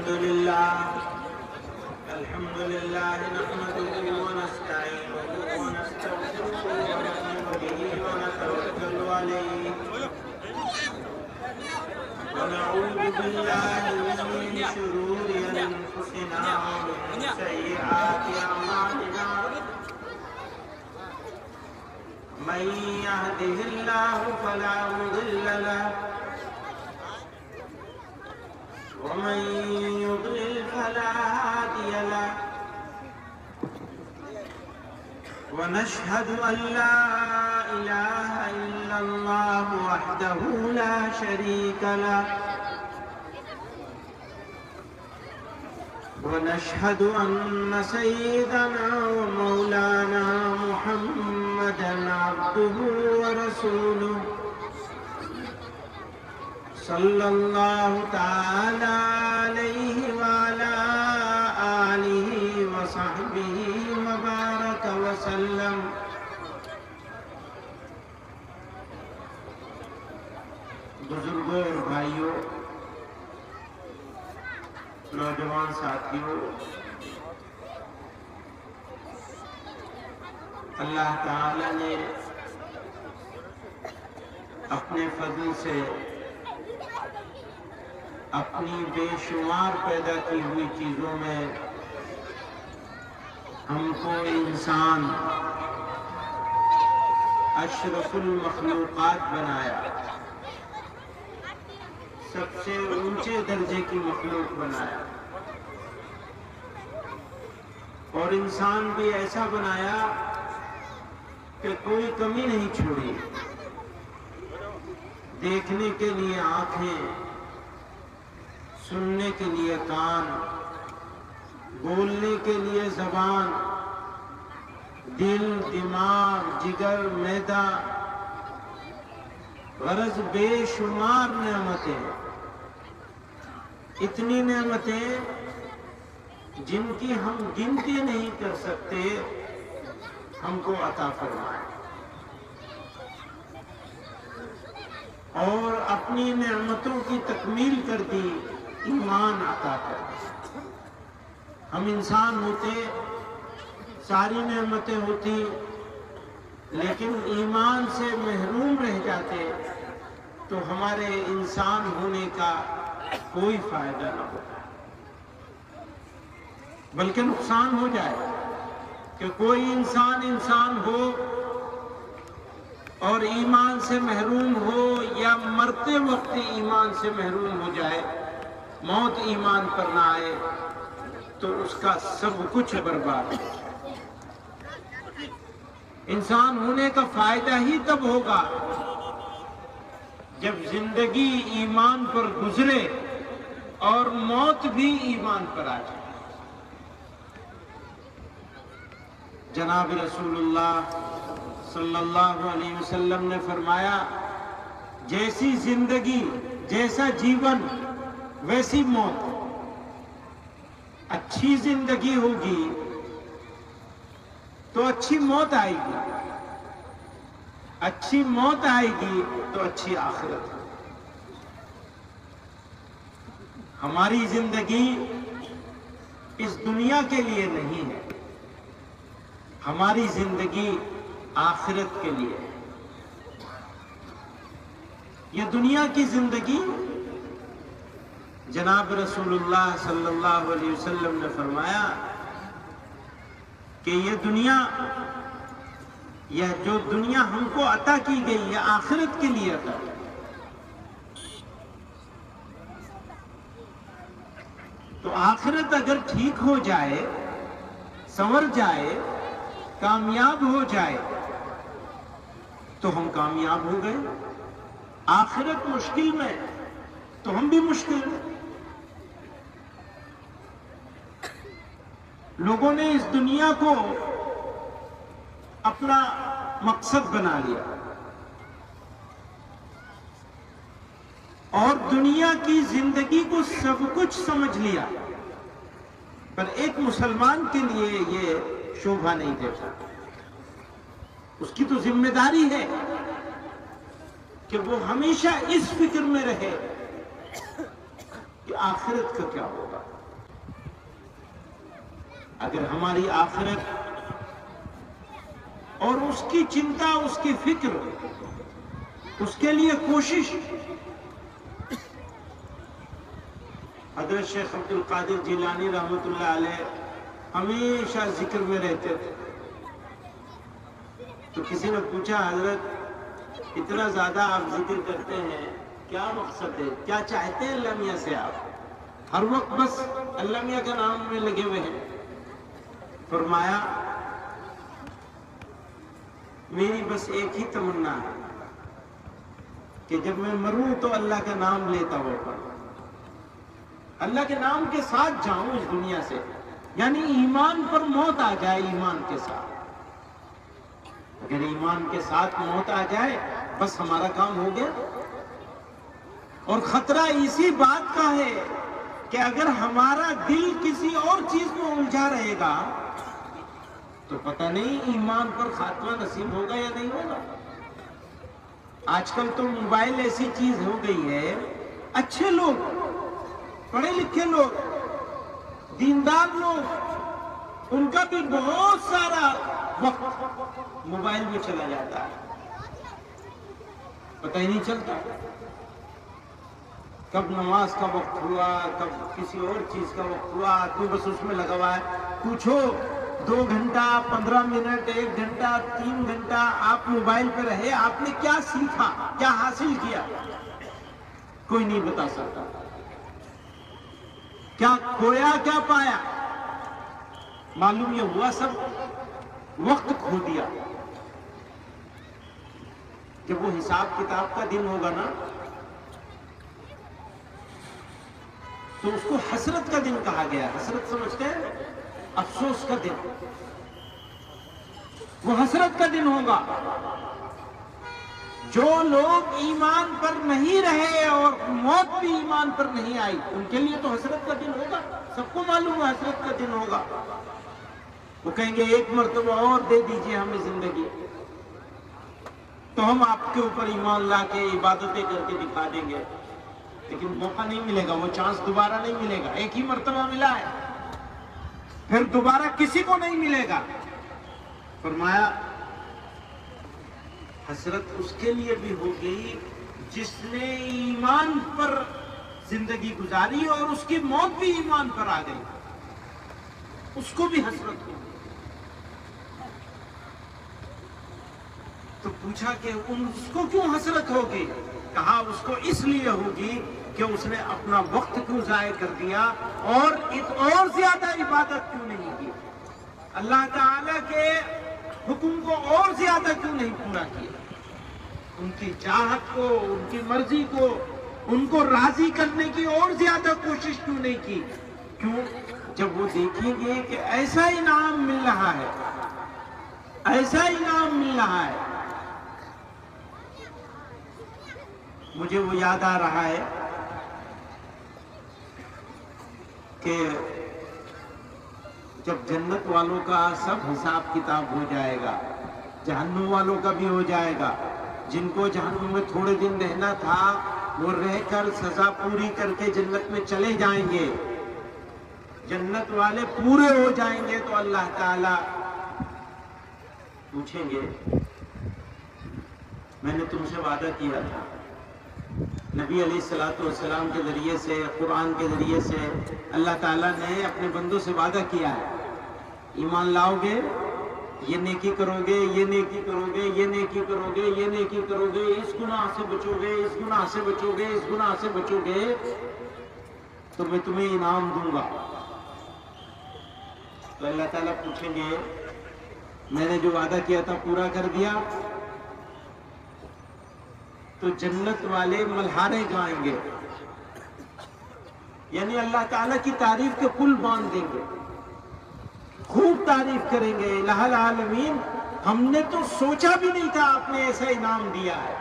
الحمد لله نحمده ونستعينه ونستغفره ونؤمن به ونتوكل عليه ونعوذ بالله من شرور أنفسنا ومن سيئات أعمالنا من يهده الله فلا مضل له ومن يضلل فلا هادي له ونشهد أن لا إله إلا الله وحده لا شريك له ونشهد أن سيدنا ومولانا محمدا عبده ورسوله صلى الله تعالى عليه وعلى آله وصحبه وبارك وسلم بزرگوں اور بھائیوں، نوجوان ساتھیوں، اللہ تعالی نے اپنے فضل سے اپنی بے شمار پیدا کی ہوئی چیزوں میں ہم کو انسان اشرف المخلوقات بنایا، سب سے اونچے درجے کی مخلوق بنایا، اور انسان بھی ایسا بنایا کہ کوئی کمی نہیں چھوڑی۔ دیکھنے کے لیے آنکھیں، سننے کے لیے کان، بولنے کے لیے زبان، دل، دماغ، جگر، معدہ، غرض بے شمار نعمتیں، اتنی نعمتیں جن کی ہم گنتی نہیں کر سکتے، ہم کو عطا فرمائے، اور اپنی نعمتوں کی تکمیل کر دی، ایمان عطا کر دی۔ ہم انسان ہوتے، ساری نعمتیں ہوتی، لیکن ایمان سے محروم رہ جاتے تو ہمارے انسان ہونے کا کوئی فائدہ نہ ہوتا، بلکہ نقصان ہو جائے کہ کوئی انسان ہو اور ایمان سے محروم ہو، یا مرتے وقت ایمان سے محروم ہو جائے، موت ایمان پر نہ آئے تو اس کا سب کچھ برباد ہے۔ انسان ہونے کا فائدہ ہی تب ہوگا جب زندگی ایمان پر گزرے اور موت بھی ایمان پر آ جائے۔ جناب رسول اللہ صلی اللہ علیہ وسلم نے فرمایا، جیسی زندگی، جیسا جیون، ویسی موت۔ اچھی زندگی ہوگی تو اچھی موت آئے گی، اچھی موت آئے گی تو اچھی آخرت۔ ہماری زندگی اس دنیا کے لیے نہیں ہے، ہماری زندگی آخرت کے لیے ہے۔ یہ دنیا کی زندگی، جناب رسول اللہ صلی اللہ علیہ وسلم نے فرمایا کہ یہ جو دنیا ہم کو عطا کی گئی ہے، آخرت کے لیے عطا کی۔ تو آخرت اگر ٹھیک ہو جائے، سنور جائے، کامیاب ہو جائے تو ہم کامیاب ہو گئے۔ آخرت مشکل میں تو ہم بھی مشکل میں۔ لوگوں نے اس دنیا کو اپنا مقصد بنا لیا اور دنیا کی زندگی کو سب کچھ سمجھ لیا، پر ایک مسلمان کے لیے یہ شوبھا نہیں دیتا۔ اس کی تو ذمہ داری ہے کہ وہ ہمیشہ اس فکر میں رہے کہ آخرت کا کیا ہوگا. اگر ہماری آخرت اور اس کی چنتا، اس کی فکر، اس کے لیے کوشش. حضرت شیخ عبد القادر جیلانی رحمۃ اللہ علیہ ہمیشہ ذکر میں رہتے تھے. تو کسی نے پوچھا حضرت اتنا زیادہ آپ ذکر کرتے ہیں، کیا مقصد ہے، کیا چاہتے ہیں اللہ میاں سے؟ آپ ہر وقت بس اللہ میاں کے نام میں لگے ہوئے ہیں. فرمایا میری بس ایک ہی تمنا ہے کہ جب میں مروں تو اللہ کا نام لیتا ہوا، اللہ کے نام کے ساتھ جاؤں اس دنیا سے. یعنی ایمان پر موت آ جائے، ایمان کے ساتھ. اگر ایمان کے ساتھ موت آ جائے بس ہمارا کام ہو گیا. اور خطرہ اسی بات کا ہے کہ اگر ہمارا دل کسی اور چیز میں الجھا رہے گا تو پتہ نہیں ایمان پر خاتمہ نصیب ہوگا یا نہیں ہوگا. آج کل تو موبائل ایسی چیز ہو گئی ہے، اچھے لوگ، پڑھے لکھے لوگ، دیندار لوگ، ان کا بھی بہت سارا وقت موبائل میں چلا جاتا ہے، پتہ ہی نہیں چلتا کب نماز کا وقت ہوا، کب کسی اور چیز کا وقت ہوا. تو بس اس میں لگا ہوا ہے. پوچھو 2 گھنٹہ، 15 منٹ، 1 گھنٹہ، 3 گھنٹہ آپ موبائل پہ رہے، آپ نے کیا سیکھا، کیا حاصل کیا؟ کوئی نہیں بتا سکتا. کیا کھویا، کیا پایا؟ معلوم یہ ہوا سب وقت کھو دیا. جب وہ حساب کتاب کا دن ہوگا نا تو اس کو حسرت کا دن کہا گیا. حسرت سمجھتے ہیں؟ افسوس کا دن. وہ حسرت کا دن ہوگا. جو لوگ ایمان پر نہیں رہے اور موت بھی ایمان پر نہیں آئی، ان کے لیے تو حسرت کا دن ہوگا. سب کو معلوم ہے حسرت کا دن ہوگا. وہ کہیں گے ایک مرتبہ اور دے دیجئے ہمیں زندگی، تو ہم آپ کے اوپر ایمان لا کے عبادتیں کر کے دکھا دیں گے. لیکن موقع نہیں ملے گا، وہ چانس دوبارہ نہیں ملے گا. ایک ہی مرتبہ ملا ہے، پھر دوبارہ کسی کو نہیں ملے گا. فرمایا حسرت اس کے لیے بھی ہوگی جس نے ایمان پر زندگی گزاری اور اس کی موت بھی ایمان پر آ گئی، اس کو بھی حسرت ہوگی. تو پوچھا کہ اس کو کیوں حسرت ہوگی؟ کہا اس کو اس لیے ہوگی کہ اس نے اپنا وقت کیوں ضائع کر دیا اور زیادہ عبادت کیوں نہیں کی، اللہ تعالیٰ کے حکم کو اور زیادہ کیوں نہیں پورا کیا، ان کی چاہت کو، ان کی مرضی کو، ان کو راضی کرنے کی اور زیادہ کوشش کیوں نہیں کی. کیوں؟ جب وہ دیکھیں گے کہ ایسا انعام مل رہا ہے، ایسا انعام مل رہا ہے. مجھے وہ یاد آ رہا ہے کہ جب جنت والوں کا سب حساب کتاب ہو جائے گا، جہنم والوں کا بھی ہو جائے گا. جن کو جہنم میں تھوڑے دن رہنا تھا وہ رہ کر سزا پوری کر کے جنت میں چلے جائیں گے. جنت والے پورے ہو جائیں گے تو اللہ تعالیٰ پوچھیں گے میں نے تم سے وعدہ کیا تھا. نبی علیہ الصلوۃ والسلام کے ذریعے سے، قرآن کے ذریعے سے اللہ تعالیٰ نے اپنے بندوں سے وعدہ کیا ہے، ایمان لاؤ گے، یہ نیکی کرو گے، یہ نیکی کرو گے، یہ نیکی کرو گے، یہ نیکی کرو گے، اس گناہ سے بچو گے، اس گناہ سے بچو گے، اس گناہ سے بچو گے تو میں تمہیں انعام دوں گا. تو اللہ تعالیٰ پوچھیں گے میں نے جو وعدہ کیا تھا پورا کر دیا؟ تو جنت والے ملہارے گائیں گے، یعنی اللہ تعالیٰ کی تعریف کے پل باندھ دیں گے، خوب تعریف کریں گے. الہ العالمین، ہم نے تو سوچا بھی نہیں تھا آپ نے ایسا انعام دیا ہے،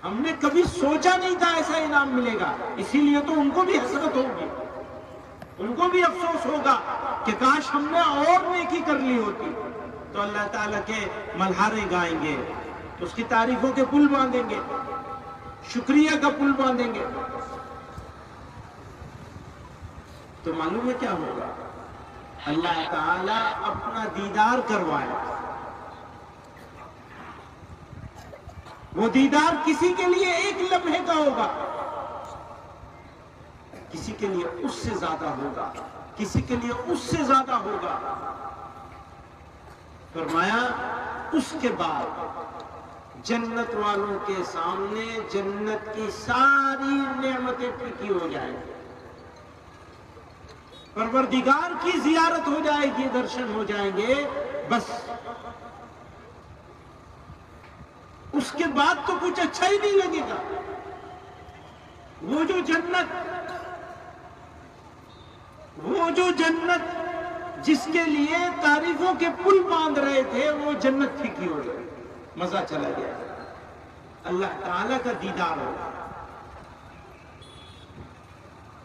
ہم نے کبھی سوچا نہیں تھا ایسا انعام ملے گا. اسی لیے تو ان کو بھی حسرت ہوگی، ان کو بھی افسوس ہوگا کہ کاش ہم نے اور نیکی کر لی ہوتی. تو اللہ تعالیٰ کے ملہارے گائیں گے، اس کی تعریفوں کے پل باندھیں گے، شکریہ کا پل باندھیں گے. تو معلوم ہے کیا ہوگا؟ اللہ تعالی اپنا دیدار کروائے. وہ دیدار کسی کے لیے ایک لمحے کا ہوگا، کسی کے لیے اس سے زیادہ ہوگا، کسی کے لیے اس سے زیادہ ہوگا. فرمایا اس کے بعد جنت والوں کے سامنے جنت کی ساری نعمتیں پھیکی ہو جائیں گی، پروردگار کی زیارت ہو جائے گی، درشن ہو جائیں گے. بس اس کے بعد تو کچھ اچھا ہی نہیں لگے گا. وہ جو جنت جس کے لیے تعریفوں کے پل باندھ رہے تھے، وہ جنت پھیکی ہو گئی، مزہ چلا گیا. اللہ تعالی کا دیدار ہوگا.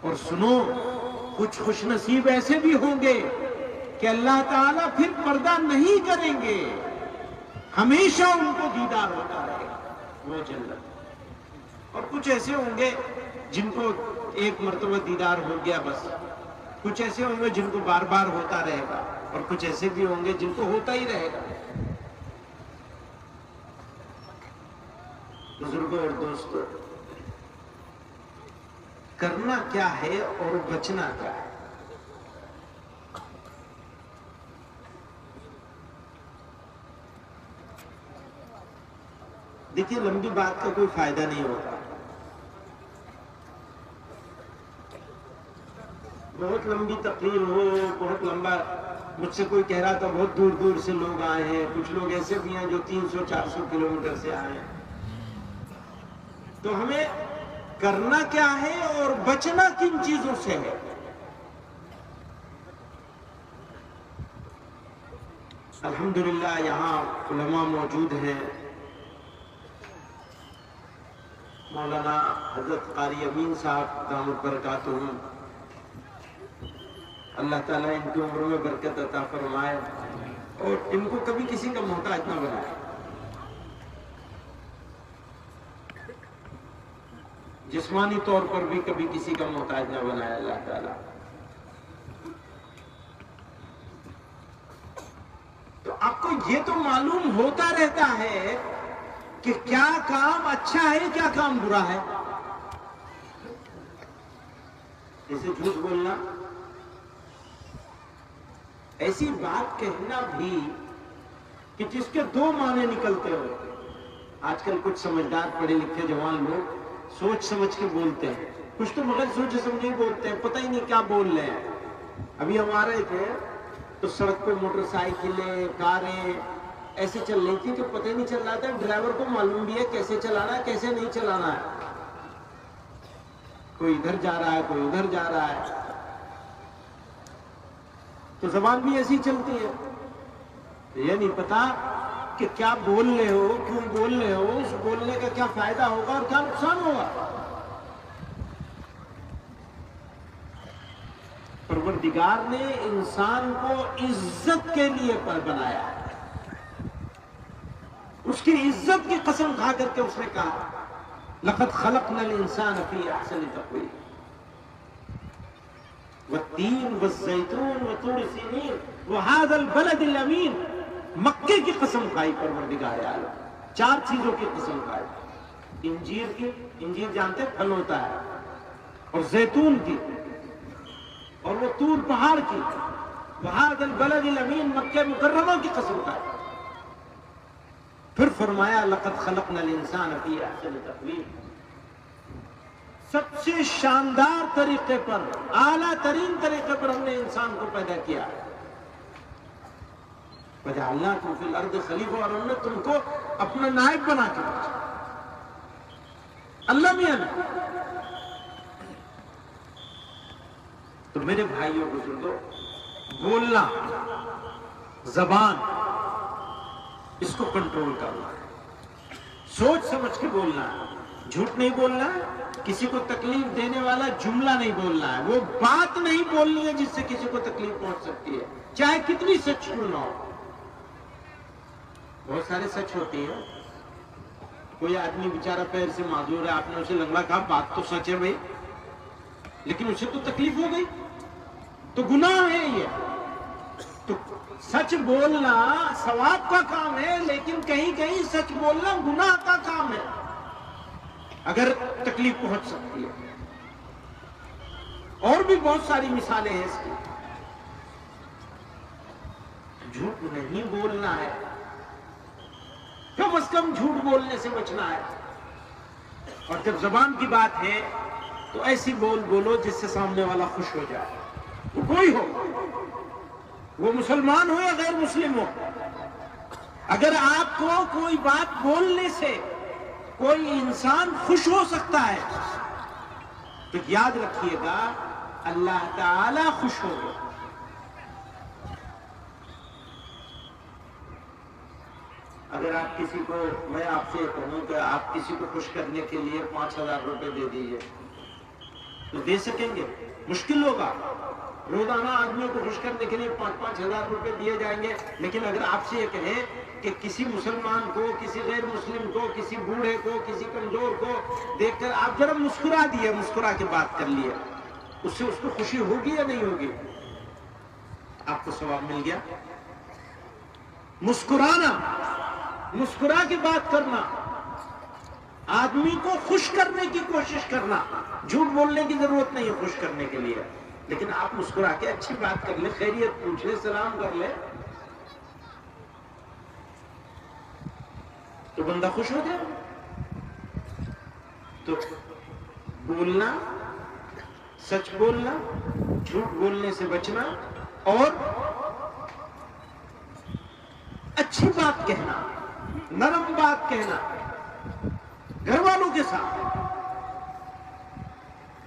اور سنو، کچھ خوش نصیب ایسے بھی ہوں گے کہ اللہ تعالیٰ پھر پردہ نہیں کریں گے، ہمیشہ ان کو دیدار ہوتا رہے گا، وہ جنت. اور کچھ ایسے ہوں گے جن کو ایک مرتبہ دیدار ہو گیا بس. کچھ ایسے ہوں گے جن کو بار بار ہوتا رہے گا، اور کچھ ایسے بھی ہوں گے جن کو ہوتا ہی رہے گا. بزرگوں اور دوستوں، کرنا کیا ہے اور بچنا کیا ہے؟ دیکھیے، لمبی بات کا کوئی فائدہ نہیں ہوتا. بہت لمبی تقریر ہو، بہت لمبا. مجھ سے کوئی کہہ رہا تھا بہت دور دور سے لوگ آئے ہیں، کچھ لوگ ایسے بھی ہیں جو 300-400 کلومیٹر سے آئے ہیں. تو ہمیں کرنا کیا ہے اور بچنا کن چیزوں سے ہے؟ الحمدللہ یہاں علماء موجود ہیں. مولانا حضرت قاری امین صاحب دامت برکاتہم، اللہ تعالیٰ ان کی عمر میں برکت عطا فرمائے اور ان کو کبھی کسی کا محتاج نہ بنائے. جسمانی طور پر بھی کبھی کسی کا محتاج نہ بنائے اللہ تعالیٰ. تو آپ کو یہ تو معلوم ہوتا رہتا ہے کہ کیا کام اچھا ہے، کیا کام برا ہے. جیسے جھوٹ بولنا، ایسی بات کہنا بھی کہ جس کے دو معنی نکلتے ہو. آج کل کچھ سمجھدار پڑھے لکھے جوان لوگ سوچ سمجھ کے بولتے ہیں، کچھ تو مگر سوچ سمجھ کے بولتے ہیں، پتہ ہی نہیں کیا بول رہے ہیں. ابھی ہم آ رہے تھے تو سڑک پہ موٹر سائیکلیں، کاریں ایسے چل رہی تھی کہ پتہ ہی نہیں چل رہا تھا. ڈرائیور کو معلوم بھی ہے کیسے چلانا ہے، کیسے نہیں چلانا ہے. کوئی ادھر جا رہا ہے، کوئی ادھر جا رہا ہے. تو زبان بھی ایسی چلتی ہے. یہ نہیں پتا کہ کیا بول رہے ہو، کیوں بول رہے ہو، اس بولنے کا کیا فائدہ ہوگا اور کیا نقصان ہوگا. پروردگار نے انسان کو عزت کے لیے بنایا ہے. اس کی عزت کی قسم کھا کر کے اس نے کہا لقد خلقنا الانسان فی احسن تقویم والتین والزیتون وطور سینین وہذا البلد الامین. مکے کی قسم کھائی پروردگار عالم، 4 چیزوں کی قسم کھائی. انجیر کی، انجیر جانتے پھل ہوتا ہے، اور زیتون کی، اور وہ طور پہاڑ کی. وہذا البلد الامین، مکہ مکرمہ کی قسم کھائی. پھر فرمایا لقد خلقنا الانسان فی احسن تقویم. سب سے شاندار طریقے پر، اعلیٰ ترین طریقے پر ہم نے انسان کو پیدا کیا. وجعلناکم فی الارض خلیفہ، اور ہم نے تم کو اپنا نائب بنا کے بھیجا. اللہ میاں نے. تو میرے بھائیوں بزرگوں، بولنا، زبان، اس کو کنٹرول کرنا ہے، سوچ سمجھ کے بولنا ہے. جھوٹ نہیں بولنا ہے، کسی کو تکلیف دینے والا جملہ نہیں بولنا ہے، وہ بات نہیں بولنی ہے جس سے کسی کو تکلیف پہنچ سکتی ہے، چاہے کتنی سچ کیوں نہ ہو. بہت سارے سچ ہوتے ہیں. کوئی آدمی بیچارہ پیر سے معذور ہے، آپ نے اسے لنگڑا کہا، بات تو سچ ہے بھائی، لیکن اسے تو تکلیف ہو گئی. تو گناہ ہے یہ. تو سچ بولنا ثواب کا کام ہے، لیکن کہیں کہیں سچ بولنا گناہ کا کام ہے اگر تکلیف پہنچ سکتی ہے. اور بھی بہت ساری مثالیں ہیں اس کی. جھوٹ نہیں بولنا ہے، کم از کم جھوٹ بولنے سے بچنا ہے. اور جب زبان کی بات ہے تو ایسی بولو جس سے سامنے والا خوش ہو جائے، وہ کوئی ہو، وہ مسلمان ہو یا غیر مسلم ہو. اگر آپ کو کوئی بات بولنے سے کوئی انسان خوش ہو سکتا ہے تو یاد رکھیے گا اللہ تعالی خوش ہوگا. اگر آپ کسی کو، میں آپ سے کہوں کہ آپ کسی کو خوش کرنے کے لیے 5,000 روپے دے دیجئے تو دے سکیں گے؟ مشکل ہوگا. روزانہ آدمیوں کو خوش کرنے کے لیے 5,000 روپے دیے جائیں گے. لیکن اگر آپ سے یہ کہیں کہ کسی مسلمان کو، کسی غیر مسلم کو، کسی بوڑھے کو، کسی کمزور کو دیکھ کر آپ ذرا مسکرا دیے، مسکرا کے بات کر لیے، اس سے اس کو خوشی ہوگی یا نہیں ہوگی؟ آپ کو ثواب مل گیا. مسکرانا، مسکرا کے بات کرنا، آدمی کو خوش کرنے کی کوشش کرنا. جھوٹ بولنے کی ضرورت نہیں ہے خوش کرنے کے لیے، لیکن آپ مسکرا کے اچھی بات کر لیں، خیریت پوچھ لیں، سلام کر لیں تو بندہ خوش ہو جائے. تو بولنا، سچ بولنا، جھوٹ بولنے سے بچنا، اور اچھی بات کہنا، نرم بات کہنا، گھر والوں کے ساتھ،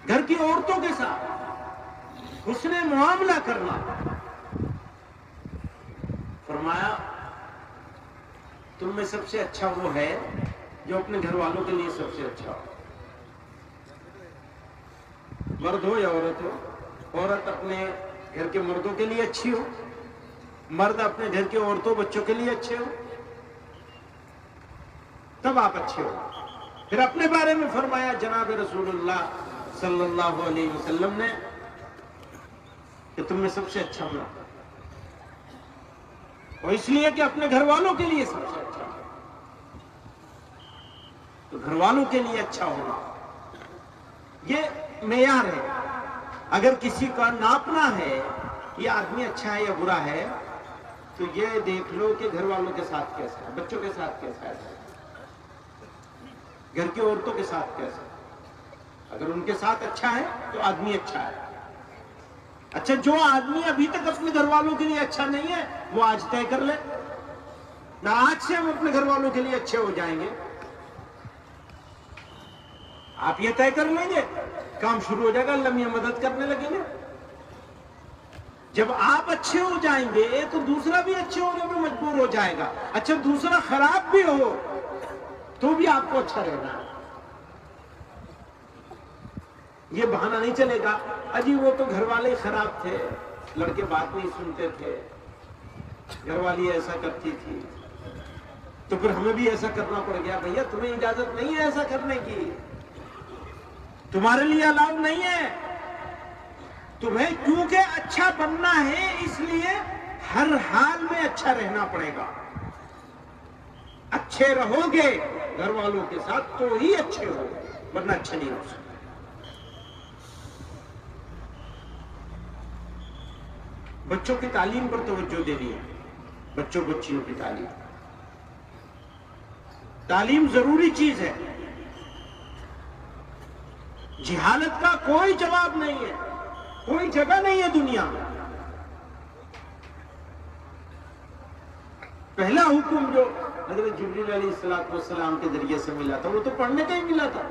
گھر کی عورتوں کے ساتھ حسن معاملہ کرنا. فرمایا تم میں سب سے اچھا وہ ہے جو اپنے گھر والوں کے لیے سب سے اچھا ہو. مرد ہو یا عورت ہو، عورت اپنے گھر کے مردوں کے لیے اچھی ہو، مرد اپنے گھر کے عورتوں بچوں کے لیے اچھے ہو، تب آپ اچھے ہو. پھر اپنے بارے میں فرمایا جناب رسول اللہ صلی اللہ علیہ وسلم نے کہ تم میں سب سے اچھا ہوں، اور اس لیے کہ اپنے گھر والوں کے لیے سب سے اچھا ہو. تو گھر والوں کے لیے اچھا ہونا یہ معیار ہے. اگر کسی کا ناپنا ہے یہ آدمی اچھا ہے یا برا ہے تو یہ دیکھ لو کہ گھر والوں کے ساتھ کیسا ہے، بچوں کے ساتھ کیسا ہے، گھر کی عورتوں کے ساتھ کیسا ہے. اگر ان کے ساتھ اچھا ہے تو آدمی اچھا ہے. اچھا، جو آدمی ابھی تک اپنے گھر والوں کے لیے اچھا نہیں ہے وہ آج طے کر لے نہ، آج سے ہم اپنے گھر والوں کے لیے اچھے ہو جائیں گے. آپ یہ طے کر لیں گے، کام شروع ہو جائے گا، اللہ میاں مدد کرنے لگیں گے. جب آپ اچھے ہو جائیں گے تو دوسرا بھی اچھے ہونے میں مجبور ہو جائے گا. اچھا، دوسرا خراب بھی ہو تو بھی آپ کو اچھا رہنا ہے. یہ بہانہ نہیں چلے گا اجی وہ تو گھر والے خراب تھے، لڑکے بات نہیں سنتے تھے، گھر والی ایسا کرتی تھی تو پھر ہمیں بھی ایسا کرنا پڑ گیا. بھیا تمہیں اجازت نہیں ہے ایسا کرنے کی، تمہارے لیے الاؤ نہیں ہے. تمہیں کیونکہ اچھا بننا ہے اس لیے ہر حال میں اچھا رہنا پڑے گا. اچھے رہو گے گھر والوں کے ساتھ تو ہی اچھے ہو، ورنہ اچھے نہیں ہو سکتے. بچوں کی تعلیم پر توجہ دینی ہے. بچوں بچیوں کی تعلیم، تعلیم ضروری چیز ہے. جہالت کا کوئی جواب نہیں ہے، کوئی جگہ نہیں ہے دنیا میں. پہلا حکم جو حضرت جبریل علیہ السلام کے ذریعے سے ملا تھا وہ تو پڑھنے کا ہی ملا تھا.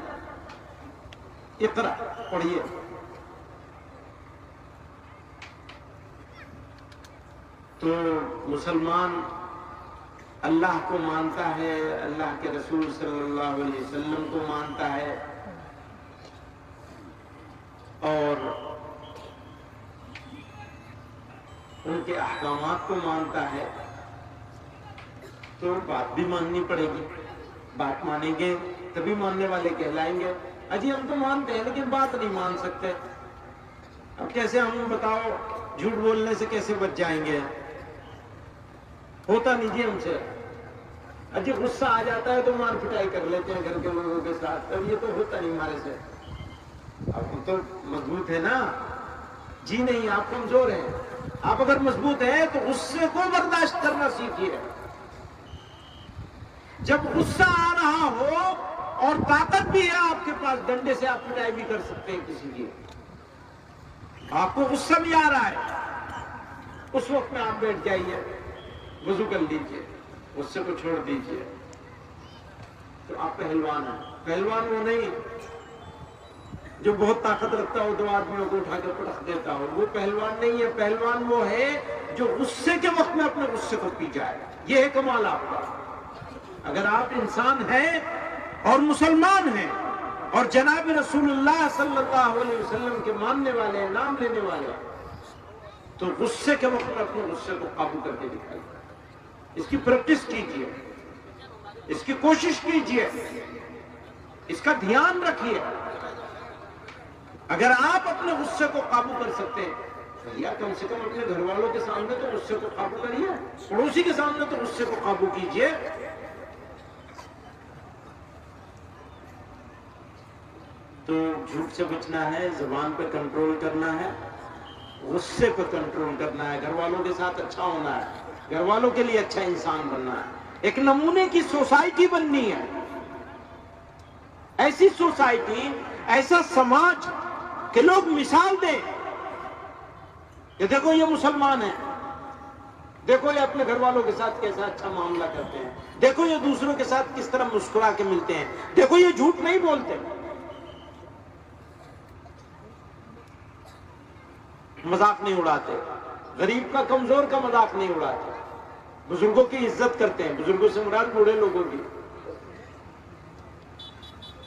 اقرا، پڑھیے. تو مسلمان اللہ کو مانتا ہے، اللہ کے رسول صلی اللہ علیہ وسلم کو مانتا ہے، اور ان کے احکامات کو مانتا ہے، تو بات بھی ماننی پڑے گی. بات مانیں گے تبھی ماننے والے کہلائیں گے. اجی ہم تو مانتے ہیں لیکن بات نہیں مان سکتے. اب کیسے ہم بتاؤ جھوٹ بولنے سے کیسے بچ جائیں گے؟ ہوتا نہیں جی ہم سے. اجی غصہ آ جاتا ہے تو مار پٹائی کر لیتے ہیں گھر کے لوگوں کے ساتھ. اب یہ تو ہوتا نہیں ہمارے سے. اب ہم تو مضبوط ہے نا جی. نہیں، آپ کمزور ہیں. آپ اگر مضبوط ہیں تو غصے کو برداشت کرنا سیکھیے. جب غصہ آ رہا ہو اور طاقت بھی ہے آپ کے پاس، ڈنڈے سے آپ پٹائی بھی کر سکتے ہیں کسی کی. آپ کو غصہ بھی آ رہا ہے، اس وقت میں آپ بیٹھ جائیے، وضو کر لیجیے، غصے کو چھوڑ دیجیے، تو آپ پہلوان ہیں. پہلوان وہ نہیں جو بہت طاقت رکھتا ہو، 2 آدمیوں کو اٹھا کے پٹخ دیتا ہو، وہ پہلوان نہیں ہے. پہلوان وہ ہے جو غصے کے وقت میں اپنے غصے کو پی جائے. یہ ہے کمال آپ کا. اگر آپ انسان ہیں اور مسلمان ہیں اور جناب رسول اللہ صلی اللہ علیہ وسلم کے ماننے والے ہیں، نام لینے والے ہیں، تو غصے کے وقت میں اپنے غصے کو قابو کر کے دکھائیے. اس کی پریکٹس کیجیے، اس کی کوشش کیجیے، اس کا دھیان رکھیے. اگر آپ اپنے غصے کو قابو کر سکتے ہیں، یا کم سے کم اپنے گھر والوں کے سامنے تو غصے کو قابو کریے، پڑوسی کے سامنے تو غصے کو قابو کیجیے. تو جھوٹ سے بچنا ہے، زبان پہ کنٹرول کرنا ہے، غصے پہ کنٹرول کرنا ہے، گھر والوں کے ساتھ اچھا ہونا ہے، گھر والوں کے لیے اچھا انسان بننا ہے، ایک نمونے کی سوسائٹی بننی ہے. ایسی سوسائٹی، ایسا سماج کہ لوگ مثال دیں کہ دیکھو یہ مسلمان ہیں، دیکھو یہ اپنے گھر والوں کے ساتھ کیسا اچھا معاملہ کرتے ہیں، دیکھو یہ دوسروں کے ساتھ کس طرح مسکرا کے ملتے ہیں، دیکھو یہ جھوٹ نہیں بولتے. مذاق نہیں اڑاتے، غریب کا کمزور کا مذاق نہیں اڑاتے، بزرگوں کی عزت کرتے ہیں. بزرگوں سے مراد بوڑھے لوگوں کی،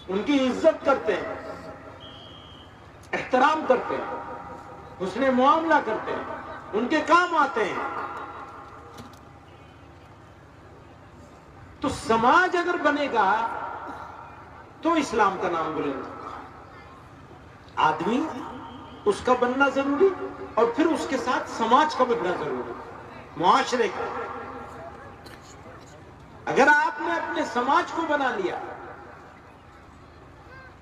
ان کی عزت کرتے ہیں، احترام کرتے ہیں، حسن معاملہ کرتے ہیں، ان کے کام آتے ہیں. تو سماج اگر بنے گا تو اسلام کا نام بلند ہوگا. آدمی اس کا بننا ضروری، اور پھر اس کے ساتھ سماج کا بننا ضروری، معاشرے کا. اگر آپ نے اپنے سماج کو بنا لیا،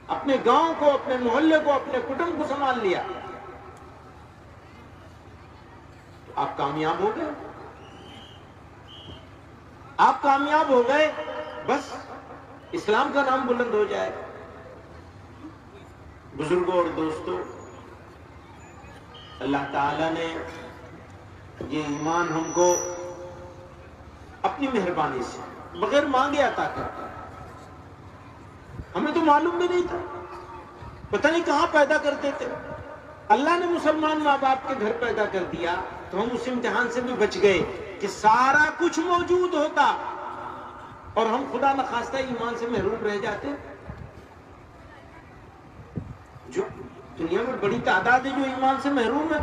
اپنے گاؤں کو، اپنے محلے کو، اپنے کٹمب کو سنبھال لیا، تو آپ کامیاب ہو گئے. آپ کامیاب ہو گئے، بس اسلام کا نام بلند ہو جائے. بزرگوں اور دوستوں، اللہ تعالیٰ نے یہ ایمان ہم کو اپنی مہربانی سے بغیر مانگے عطا کرتا ہے. ہمیں تو معلوم بھی نہیں تھا، پتہ نہیں کہاں پیدا کرتے تھے. اللہ نے مسلمان ماں باپ کے گھر پیدا کر دیا تو ہم اس امتحان سے بھی بچ گئے کہ سارا کچھ موجود ہوتا اور ہم خدا نخواستہ ایمان سے محروم رہ جاتے. جو دنیا میں بڑی تعداد ہے جو ایمان سے محروم ہے.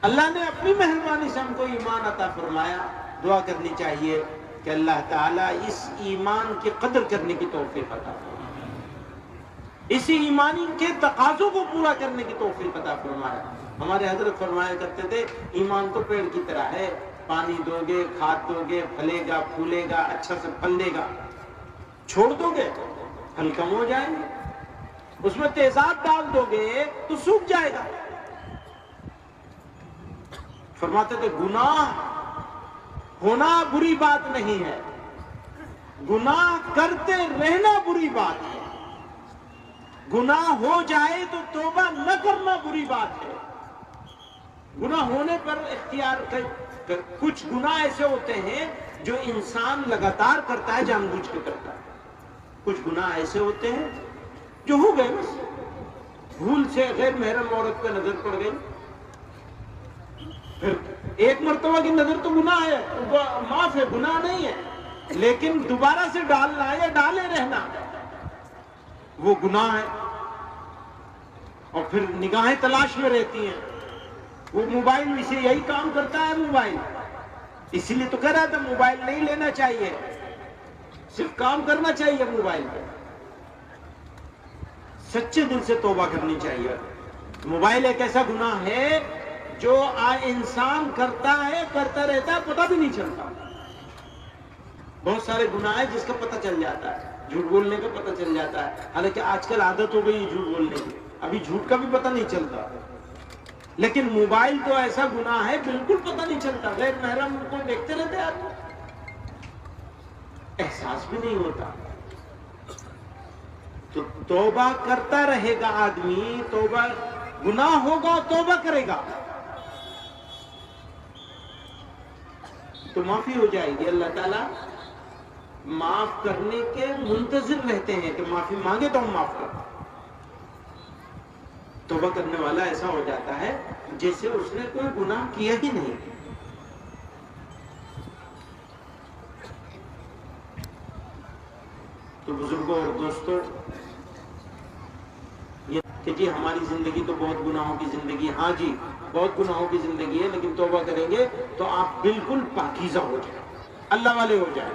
اللہ نے اپنی مہربانی سے ہم کو ایمان عطا فرمایا. دعا کرنی چاہیے کہ اللہ تعالیٰ اس ایمان کی قدر کرنے کی توفیق عطا فرمائے، اسی ایمانی کے تقاضوں کو پورا کرنے کی توفیق عطا فرمائے. ہمارے حضرت فرمایا کرتے تھے ایمان تو پیڑ کی طرح ہے، پانی دو گے، کھاد دو گے، پھلے گا، پھولے گا، اچھا سے پھل دے گا. چھوڑ دو گے پھل کم ہو جائیں گے، اس میں تیزاب ڈال دو گے تو سوکھ جائے گا. فرماتے تھے گناہ ہونا بری بات نہیں ہے، گناہ کرتے رہنا بری بات ہے. گناہ ہو جائے تو توبہ نہ کرنا بری بات ہے. گناہ ہونے پر اختیار کچھ گناہ ایسے ہوتے ہیں جو انسان لگاتار کرتا ہے، جان بوجھ کے کرتا ہے. کچھ گناہ ایسے ہوتے ہیں جو ہو گئے، بس بھول سے غیر محرم عورت پہ نظر پڑ گئی، پھر ایک مرتبہ کی نظر تو گناہ ہے، معاف ہے، گناہ نہیں ہے، لیکن دوبارہ سے ڈالنا یا ڈالے رہنا وہ گناہ ہے. اور پھر نگاہیں تلاش میں رہتی ہیں. وہ موبائل اسے یہی کام کرتا ہے. موبائل اسی لیے تو کہہ رہا تھا موبائل نہیں لینا چاہیے، صرف کام کرنا چاہیے موبائل پہ. سچے دل سے توبہ کرنی چاہیے. موبائل ایک ایسا گناہ ہے جو انسان کرتا رہتا ہے، پتہ بھی نہیں چلتا. بہت سارے گناہ ہیں جس کا پتہ چل جاتا ہے، جھوٹ بولنے کا پتہ چل جاتا ہے، حالانکہ آج کل عادت ہو گئی جھوٹ بولنے کی، ابھی جھوٹ کا بھی پتہ نہیں چلتا. لیکن موبائل تو ایسا گناہ ہے بالکل پتہ نہیں چلتا، غیر محرم کو دیکھتے رہتے آدمی، احساس بھی نہیں ہوتا. تو توبہ کرتا رہے گا آدمی، توبہ گناہ ہوگا توبہ کرے گا تو معافی ہو جائے گی. اللہ تعالیٰ معاف کرنے کے منتظر رہتے ہیں کہ معافی مانگے تو ہم معاف کریں. توبہ کرنے والا ایسا ہو جاتا ہے جیسے اس نے کوئی گناہ کیا ہی نہیں. تو بزرگوں اور دوستوں، یہ کہ جی ہماری زندگی تو بہت گناہوں کی زندگی، ہاں جی بہت گناہوں کی زندگی ہے، لیکن توبہ کریں گے تو آپ بالکل پاکیزہ ہو جائیں، اللہ والے ہو جائیں.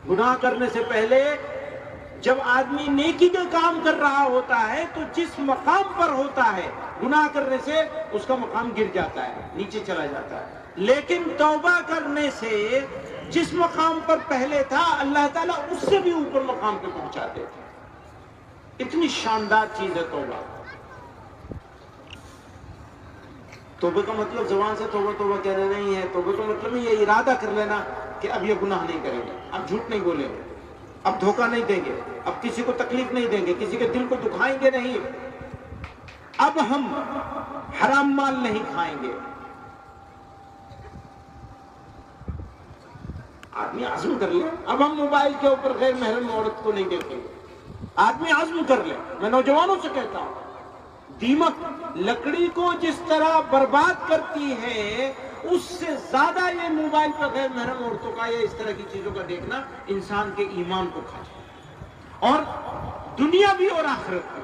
گناہ کرنے سے پہلے جب آدمی نیکی کا کام کر رہا ہوتا ہے تو جس مقام پر ہوتا ہے، گناہ کرنے سے اس کا مقام گر جاتا ہے، نیچے چلا جاتا ہے. لیکن توبہ کرنے سے جس مقام پر پہلے تھا اللہ تعالیٰ اس سے بھی اوپر مقام پہ پہنچا دیتا ہے. اتنی شاندار چیز ہے توبہ. توبہ کا مطلب زبان سے توبہ توبہ کہنا نہیں ہے. توبہ کا مطلب یہ ارادہ کر لینا کہ اب یہ گناہ نہیں کریں گے، اب جھوٹ نہیں بولیں گے، اب دھوکہ نہیں دیں گے، اب کسی کو تکلیف نہیں دیں گے، کسی کے دل کو دکھائیں گے نہیں، اب ہم حرام مال نہیں کھائیں گے. آدمی عزم کر لے اب ہم موبائل کے اوپر غیر محرم عورت کو نہیں دیکھیں گے. آدمی عزم کر لے. میں نوجوانوں سے کہتا ہوں، دیمک لکڑی کو جس طرح برباد کرتی ہے اس سے زیادہ یہ موبائل پر غیر محرم عورتوں کا یا اس طرح کی چیزوں کا دیکھنا انسان کے ایمان کو کھا جائے، اور دنیا بھی اور آخرت بھی.